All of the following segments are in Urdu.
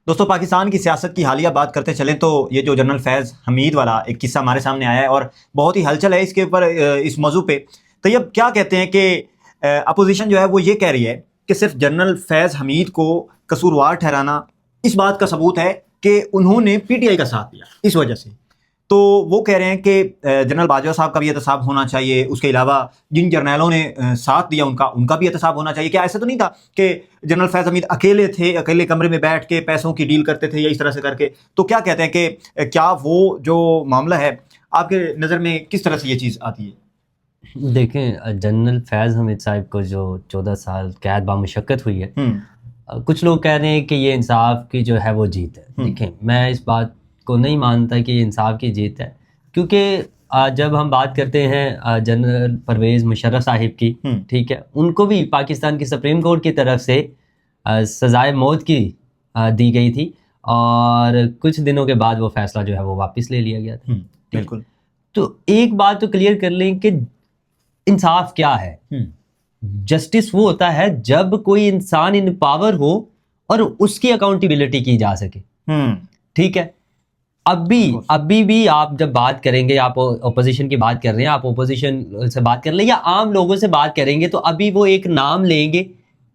دوستوں پاکستان کی سیاست کی حالیہ بات کرتے چلیں تو یہ جو جنرل فیض حمید والا ایک قصہ ہمارے سامنے آیا ہے اور بہت ہی ہلچل ہے اس کے اوپر، اس موضوع پہ طیب کیا کہتے ہیں کہ اپوزیشن جو ہے وہ یہ کہہ رہی ہے کہ صرف جنرل فیض حمید کو قصوروار ٹھہرانا اس بات کا ثبوت ہے کہ انہوں نے پی ٹی آئی کا ساتھ دیا اس وجہ سے. تو وہ کہہ رہے ہیں کہ جنرل باجوہ صاحب کا بھی احتساب ہونا چاہیے، اس کے علاوہ جن جرنیلوں نے ساتھ دیا ان کا بھی احتساب ہونا چاہیے. کیا ایسا تو نہیں تھا کہ جنرل فیض حمید اکیلے تھے، اکیلے کمرے میں بیٹھ کے پیسوں کی ڈیل کرتے تھے یا اس طرح سے کر کے؟ تو کیا کہتے ہیں کہ کیا وہ جو معاملہ ہے آپ کے نظر میں کس طرح سے یہ چیز آتی ہے؟ دیکھیں، جنرل فیض حمید صاحب کو جو 14 سال قید بامشقت ہوئی ہے، کچھ لوگ کہہ رہے ہیں کہ یہ انصاف کی جو ہے وہ جیت ہے. دیکھیں، میں اس بات کو نہیں مانتا کہ یہ انصاف کی جیت ہے، کیونکہ جب ہم بات کرتے ہیں جنرل پرویز مشرف صاحب کی، ٹھیک ہے، ان کو بھی پاکستان کی سپریم کورٹ کی طرف سے سزائے موت کی دی گئی تھی اور کچھ دنوں کے بعد وہ فیصلہ جو ہے وہ واپس لے لیا گیا تھا. بالکل. تو ایک بات تو کلیئر کر لیں کہ انصاف کیا ہے. جسٹس وہ ہوتا ہے جب کوئی انسان ان پاور ہو اور اس کی اکاؤنٹیبلٹی کی جا سکے. ٹھیک ہے، ابھی بھی آپ جب بات کریں گے، آپ اپوزیشن کی بات کر رہے ہیں، آپ اپوزیشن سے بات کر لیں یا عام لوگوں سے بات کریں گے تو ابھی وہ ایک نام لیں گے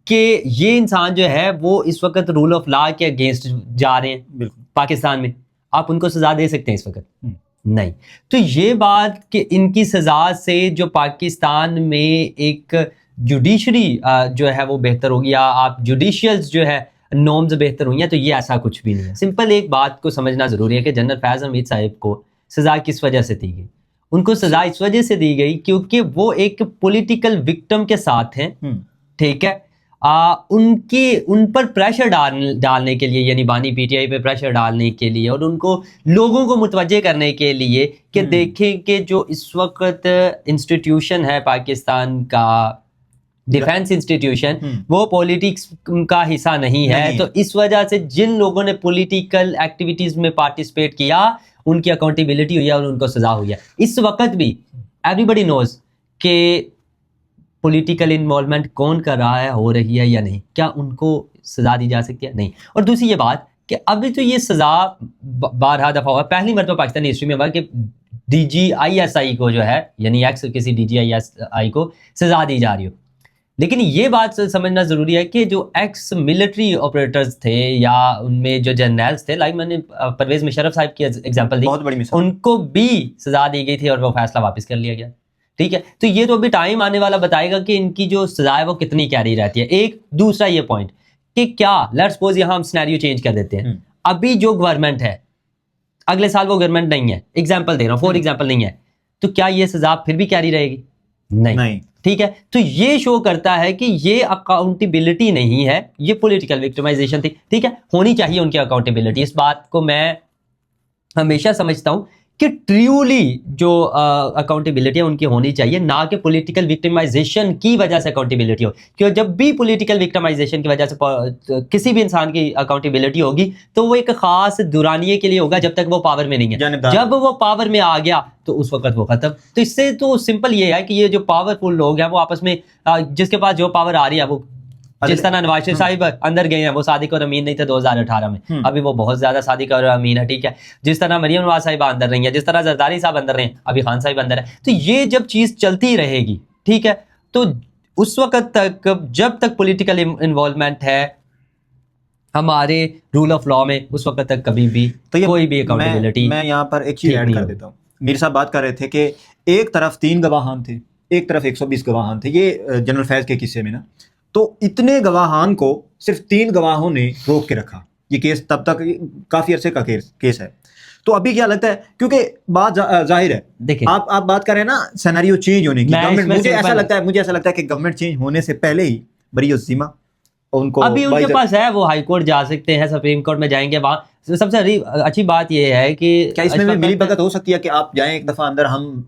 کہ یہ انسان جو ہے وہ اس وقت رول آف لا کے اگینسٹ جا رہے ہیں پاکستان میں. آپ ان کو سزا دے سکتے ہیں اس وقت؟ نہیں. تو یہ بات کہ ان کی سزا سے جو پاکستان میں ایک جوڈیشری جو ہے وہ بہتر ہوگی یا آپ جوڈیشیلز جو ہے نارمز بہتر ہوئی ہیں، تو یہ ایسا کچھ بھی نہیں ہے. سمپل ایک بات کو سمجھنا ضروری ہے کہ جنرل فیض حمید صاحب کو سزا کس وجہ سے دی گئی. ان کو سزا اس وجہ سے دی گئی کیونکہ وہ ایک پولیٹیکل وکٹم کے ساتھ ہیں. ٹھیک ہے، ان پر پریشر ڈالنے کے لیے، یعنی بانی پی ٹی آئی پہ پریشر ڈالنے کے لیے اور ان کو لوگوں کو متوجہ کرنے کے لیے کہ دیکھیں کہ جو اس وقت انسٹیٹیوشن ہے پاکستان کا ڈیفینس انسٹیٹیوشن، وہ پولیٹکس کا حصہ نہیں ہے. تو اس وجہ سے جن لوگوں نے پولیٹیکل ایکٹیویٹیز میں پارٹیسپیٹ کیا ان کی اکاؤنٹیبلٹی ہوئی ہے اور ان کو سزا ہوئی ہے. اس وقت بھی ایوری بڈی نوز کہ پولیٹیکل انوالومنٹ کون کر رہا ہے، ہو رہی ہے یا نہیں. کیا ان کو سزا دی جا سکتی ہے؟ نہیں. اور دوسری یہ بات کہ ابھی تو یہ سزا بارہا دفعہ ہوا، پہلی مرتبہ پاکستانی ہسٹری میں ہوا کہ D G I S I کو جو ہے، یعنی ایکس کسی D G I S I کو سزا دی جا رہی ہو. لیکن یہ بات سمجھنا ضروری ہے کہ جو ایکس ملٹری آپریٹرز تھے یا ان میں جو جرنیلز تھے، لائک میں نے پرویز مشرف صاحب کی ایگزامپل دی، ان کو بھی سزا دی گئی تھی اور وہ فیصلہ واپس کر لیا گیا. ٹھیک ہے، تو یہ تو ابھی ٹائم آنے والا بتائے گا کہ ان کی جو سزا ہے وہ کتنی کیری رہتی ہے. ایک دوسرا یہ پوائنٹ کہ کیا لیٹس سپوز یہاں ہم سینیریو چینج کر دیتے ہیں، ابھی جو گورنمنٹ ہے اگلے سال وہ گورنمنٹ نہیں ہے، ایگزامپل دے رہا ہوں، فور ایگزامپل نہیں ہے، تو کیا یہ سزا پھر بھی کیری رہے گی؟ نہیں. ٹھیک ہے، تو یہ شو کرتا ہے کہ یہ اکاؤنٹیبلٹی نہیں ہے، یہ پولیٹیکل وکٹمائزیشن تھی. ٹھیک ہے، ہونی چاہیے ان کی اکاؤنٹیبلٹی. اس بات کو میں ہمیشہ سمجھتا ہوں کہ ٹریولی جو اکاؤنٹیبلٹی ہے ان کی ہونی چاہیے، نہ کہ پولیٹیکل وکٹمائزیشن کی وجہ سے اکاؤنٹیبلٹی ہو. کیوں جب بھی پولیٹیکل وکٹمائزیشن کی وجہ سے کسی بھی انسان کی اکاؤنٹیبلٹی ہوگی تو وہ ایک خاص دورانیے کے لیے ہوگا جب تک وہ پاور میں نہیں ہے. جب وہ پاور میں آ گیا تو اس وقت وہ ختم. تو اس سے تو سمپل یہ ہے کہ یہ جو پاورفل لوگ ہیں وہ آپس میں، جس کے پاس جو پاور آ رہی ہے، وہ جس طرح نواز شریف صاحب اندر گئے ہیں، وہ صادق اور امین نہیں تھے 2018 میں، ابھی وہ بہت زیادہ صادق اور امین ہے. ٹھیک ہے، جس طرح مریم نواز صاحبہ اندر رہی ہیں، جس طرح زرداری صاحب اندر رہے ہیں، ابھی خان صاحب اندر ہے. تو یہ جب چیز چلتی رہے گی، ٹھیک ہے، تو اس وقت تک جب تک پولیٹیکل انوالومنٹ ہے ہمارے رول آف لا میں، اس وقت تک کبھی بھی کوئی بھی اکاؤنٹیبلٹی. میں یہاں پر ایک چیز ایڈ کر دیتا ہوں. میر صاحب بات کر رہے تھے کہ ایک طرف 3 گواہان تھے، ایک طرف 120 گواہان تھے. یہ جنرل فیض کے قصے میں نا، تو اتنے گواہان کو صرف 3 گواہوں نے روک کے رکھا. یہ کیس تب تک کافی عرصے کا کیس ہے. تو ابھی کیا لگتا ہے، کیونکہ بات ظاہر ہے، دیکھیں آپ بات کر رہے ہیں نا سینیریو چینج ہونے کی. مجھے ایسا لگتا ہے کہ گورنمنٹ چینج ہونے سے پہلے ہی بری الذمہ ان کو ابھی ان کے پاس ہے، وہ ہائی کورٹ جا سکتے ہیں، سپریم کورٹ میں جائیں گے. وہاں سب سے اچھی بات یہ ہے کہ کیا اس میں ملی بھگت ہو سکتی ہے کہ آپ جائیں ایک دفعہ اندر، ہم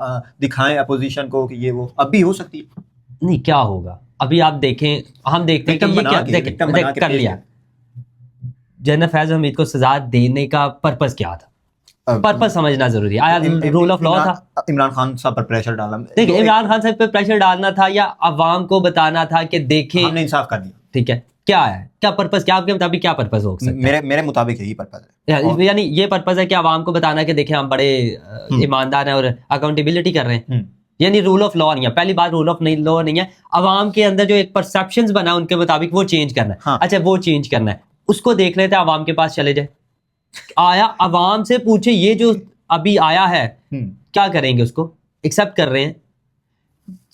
دکھائیں اپوزیشن کو کہ یہ وہ اب بھی ہو سکتی ہے؟ نہیں، کیا ہوگا ابھی آپ دیکھیں، ہم دیکھتے ہیں کہ یہ کیا کر لیا. جنرل فیض حمید کو سزا دینے کا پرپس کیا تھا؟ پرپس سمجھنا ضروری ہے. آیا رول آف لا تھا؟ عمران خان صاحب پر پریشر ڈالنا. دیکھیں، عمران خان صاحب پر پریشر ڈالنا تھا یا عوام کو بتانا تھا کہ دیکھیں ہم نے انصاف کر دیا. ٹھیک ہے، کیا ہے, کیا پرپز, کیا آپ کے مطابق کیا پرپز ہو سکتا ہے؟ میرے مطابق یہی پرپز ہے, یعنی یہ پرپز ہے کہ عوام کو بتانا کہ دیکھیں ہم بڑے ایماندار ہیں اور اکاؤنٹیبلٹی کر رہے ہیں. یعنی رول آف لا نہیں ہے, پہلی بات رول آف لا نہیں ہے, عوام کے اندر جو ایک پرسپشنز بنا ان کے مطابق وہ چینج کرنا ہے. اچھا وہ چینج کرنا ہے, اس کو دیکھ لیتے ہیں, عوام کے پاس چلے جائیں, آیا عوام سے پوچھے یہ جو ابھی آیا ہے کیا کریں گے, اس کو ایکسیپٹ کر رہے ہیں.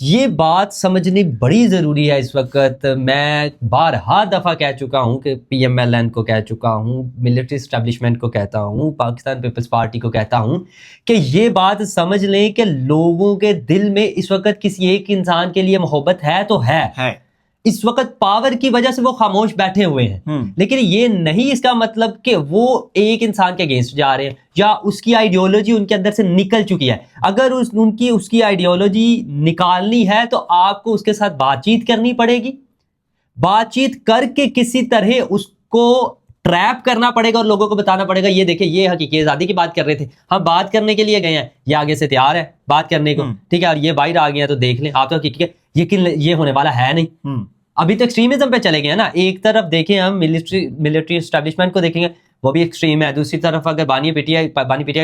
یہ بات سمجھنی بڑی ضروری ہے اس وقت. میں بارہا دفعہ کہہ چکا ہوں کہ پی ایم ایل این کو کہہ چکا ہوں, ملٹری اسٹیبلشمنٹ کو کہتا ہوں, پاکستان پیپلز پارٹی کو کہتا ہوں کہ یہ بات سمجھ لیں کہ لوگوں کے دل میں اس وقت کسی ایک انسان کے لیے محبت ہے تو ہے. اس وقت پاور کی وجہ سے وہ خاموش بیٹھے ہوئے ہیں, لیکن یہ نہیں اس کا مطلب کہ وہ ایک انسان کے اگینسٹ جا رہے ہیں یا اس کی آئیڈیالوجی ان کے اندر سے نکل چکی ہے. اگر اس کی آئیڈیالوجی نکالنی ہے تو آپ کو اس کے ساتھ بات چیت کرنی پڑے گی, بات چیت کر کے کسی طرح اس کو ٹریپ کرنا پڑے گا اور لوگوں کو بتانا پڑے گا یہ دیکھیں یہ حقیقی آزادی کی بات کر رہے تھے, ہم بات کرنے کے لیے گئے ہیں, یہ آگے سے تیار ہے بات کرنے کو, ٹھیک ہے, اور یہ باہر آ گئے ہیں تو دیکھ لیں آپ تو حقیقی, لیکن یہ ہونے والا ہے نہیں. ابھی تو ایکسٹریمزم پہ چلے گئے ہیں نا. ایک طرف دیکھیں ہم ملٹری اسٹیبلشمنٹ کو دیکھیں گے وہ بھی ایکسٹریم ہے, دوسری طرف اگر بانی پی ٹی آئی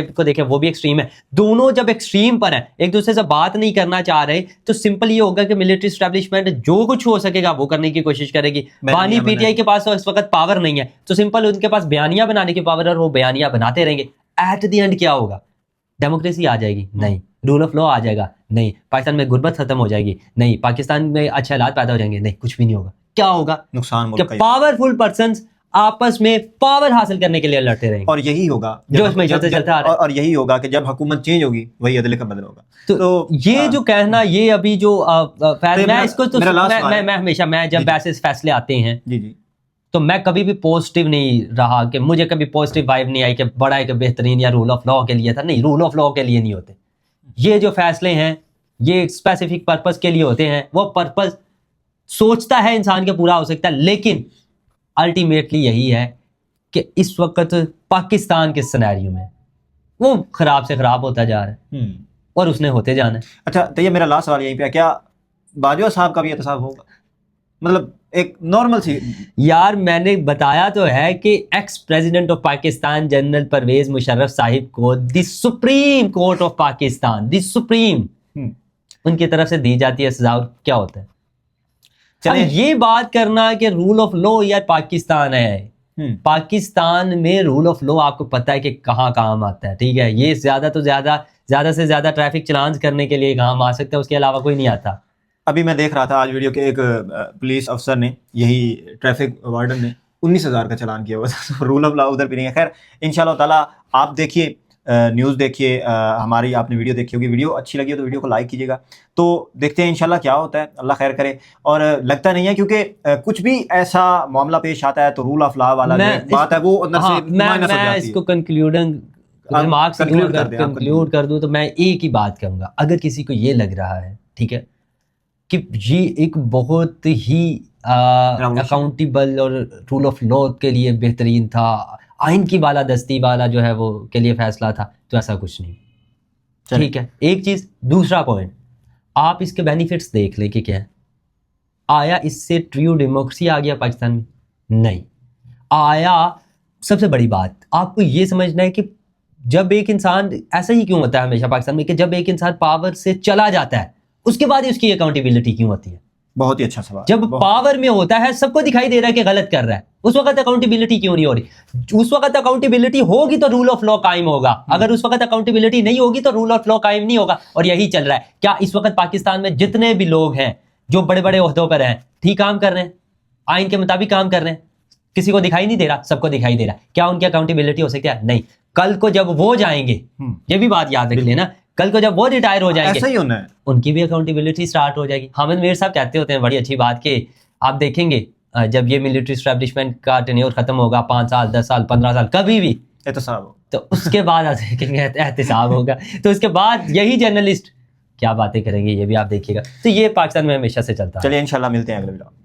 کو دیکھیں وہ بھی ایکسٹریم ہے. دونوں جب ایکسٹریم پر ہیں, ایک دوسرے سے بات نہیں کرنا چاہ رہے, تو سمپل یہ ہوگا کہ ملٹری اسٹیبلشمنٹ جو کچھ ہو سکے گا وہ کرنے کی کوشش کرے گی. بانی پی ٹی آئی کے پاس اس وقت پاور نہیں ہے, تو سمپل ان کے پاس بیانیاں بنانے کی پاور ہے اور وہ بیانیاں بناتے رہیں گے. ایٹ دی اینڈ کیا ہوگا, ڈیموکریسی آ جائے گی نہیں, رول آف لا آ جائے گا نہیں, پاکستان میں غربت ختم ہو جائے گی نہیں, پاکستان میں اچھے حالات پیدا ہو جائیں گے نہیں, کچھ بھی نہیں ہوگا. کیا ہوگا, نقصان کہ پاورفل پرسنز آپس میں پاور حاصل کرنے کے لیے لڑتے رہیں گے. اور یہی ہوگا جو اس معیشت سے چلتا آ رہا ہے, اور یہی ہوگا کہ جب حکومت چینج ہوگی وہی عدل کا بدل ہوگا. تو یہ جو کہنا, یہ ابھی جو میں اس کو تو میں ہمیشہ میں جب ایسے فیصلے آتے ہیں تو میں کبھی بھی پازیٹیو نہیں رہا, کہ مجھے کبھی پازیٹیو وائب نہیں آئی کہ بڑا ایک بہترین یا رول آف لا کے لیے تھا. نہیں, رول آف لا کے لیے نہیں ہوتے یہ جو فیصلے ہیں, یہ اسپیسیفک پرپز کے لیے ہوتے ہیں. وہ پرپز سوچتا ہے انسان کے پورا ہو سکتا ہے, لیکن الٹیمیٹلی یہی ہے کہ اس وقت پاکستان کے سینیریو میں وہ خراب سے خراب ہوتا جا رہا ہے اور اس نے ہوتے جانا ہے. اچھا تو یہ میرا لاسٹ سوال یہیں پہ, کیا باجوہ صاحب کا بھی احتساب ہوگا؟ مطلب ایک نارمل سی, یار میں نے بتایا تو ہے کہ ex president of Pakistan general Pervez Musharraf صاحب کو the supreme court of Pakistan, the supreme, ان کی طرف سے دی جاتی ہے سزا. کیا ہوتا ہے یہ بات کرنا کہ رول آف لا یا پاکستان ہے, پاکستان میں رول آف لا آپ کو پتہ ہے کہ کہاں کام آتا ہے, ٹھیک ہے, یہ زیادہ سے زیادہ ٹریفک چلانز کرنے کے لیے کام آ سکتا ہے, اس کے علاوہ کوئی نہیں آتا. ابھی میں دیکھ رہا تھا آج ویڈیو کے, ایک پولیس افسر نے, یہی ٹریفک وارڈن نے 19,000 کا چلان کیا ہوا تھا. رول آف لا ادھر بھی نہیں ہے. خیر انشاءاللہ تعالیٰ آپ دیکھیے, نیوز دیکھیے, ہماری آپ نے ویڈیو دیکھی ہوگی, ویڈیو اچھی لگی ہو تو ویڈیو کو لائک کیجیے گا. تو دیکھتے ہیں انشاءاللہ کیا ہوتا ہے, اللہ خیر کرے. اور لگتا نہیں ہے کیونکہ کچھ بھی ایسا معاملہ پیش آتا ہے تو رول آف لا والا بات ہے وہ اندر سے مائنس ہو جاتی ہے. میں اس کو کنکلوڈ کر دوں تو میں ایک ہی بات کہوں گا, اگر کسی کو یہ لگ رہا ہے, ٹھیک ہے, کہ یہ ایک بہت ہی اکاؤنٹیبل اور رول آف لا کے لیے بہترین تھا, آئین کی بالادستی والا جو ہے وہ کے لیے فیصلہ تھا, تو ایسا کچھ نہیں, ٹھیک ہے. ایک چیز, دوسرا پوائنٹ, آپ اس کے بینیفٹس دیکھ لیں کہ کیا ہے. آیا اس سے ٹریو ڈیموکریسی آ گیا پاکستان میں؟ نہیں. آیا سب سے بڑی بات آپ کو یہ سمجھنا ہے کہ جب ایک انسان, ایسا ہی کیوں ہوتا ہے ہمیشہ پاکستان میں کہ جب ایک انسان پاور سے چلا جاتا ہے اس کے بعد اس کی اکاؤنٹیبلٹی کیوں ہوتی ہے؟ بہت ہی اچھا سوال. جب پاور میں ہوتا ہے سب کو دکھائی دے رہا ہے کہ غلط کر رہا ہے, اس وقت اکاؤنٹیبلٹی کیوں نہیں ہو رہی؟ اس وقت اکاؤنٹیبلٹی ہوگی تو رول آف لا قائم ہوگا, اگر اس وقت اکاؤنٹیبلٹی نہیں ہوگی تو رول آف لا قائم نہیں ہوگا. اور یہی چل رہا ہے. کیا اس وقت پاکستان میں جتنے بھی لوگ ہیں جو بڑے بڑے عہدوں پر ہیں ٹھیک کام کر رہے ہیں, آئین کے مطابق کام کر رہے ہیں, کسی کو دکھائی نہیں دے رہا؟ سب کو دکھائی دے رہا. کیا ان کی اکاؤنٹیبلٹی ہو سکتی ہے؟ نہیں. کل کو جب وہ جائیں گے, یہ بھی بات یاد رکھ لینا, کل کو جب وہ ریٹائر ہو جائیں گے, ایسا ہی ہونا ہے, ان کی بھی اکاؤنٹیبلٹی سٹارٹ ہو جائے گی. حامد میر صاحب کہتے ہوتے ہیں بڑی اچھی بات کہ آپ دیکھیں گے جب یہ ملٹری اسٹیبلشمنٹ کا ٹینیور ختم ہوگا 5 سال 10 سال 15 سال کبھی بھی احتساب ہو, تو اس کے بعد احتساب ہوگا, تو اس کے بعد یہی جرنلسٹ کیا باتیں کریں گے یہ بھی آپ دیکھیے گا. تو یہ پاکستان میں ہمیشہ سے چلتا ہے. چلیے انشاءاللہ ملتے ہیں اگلے ویڈیو.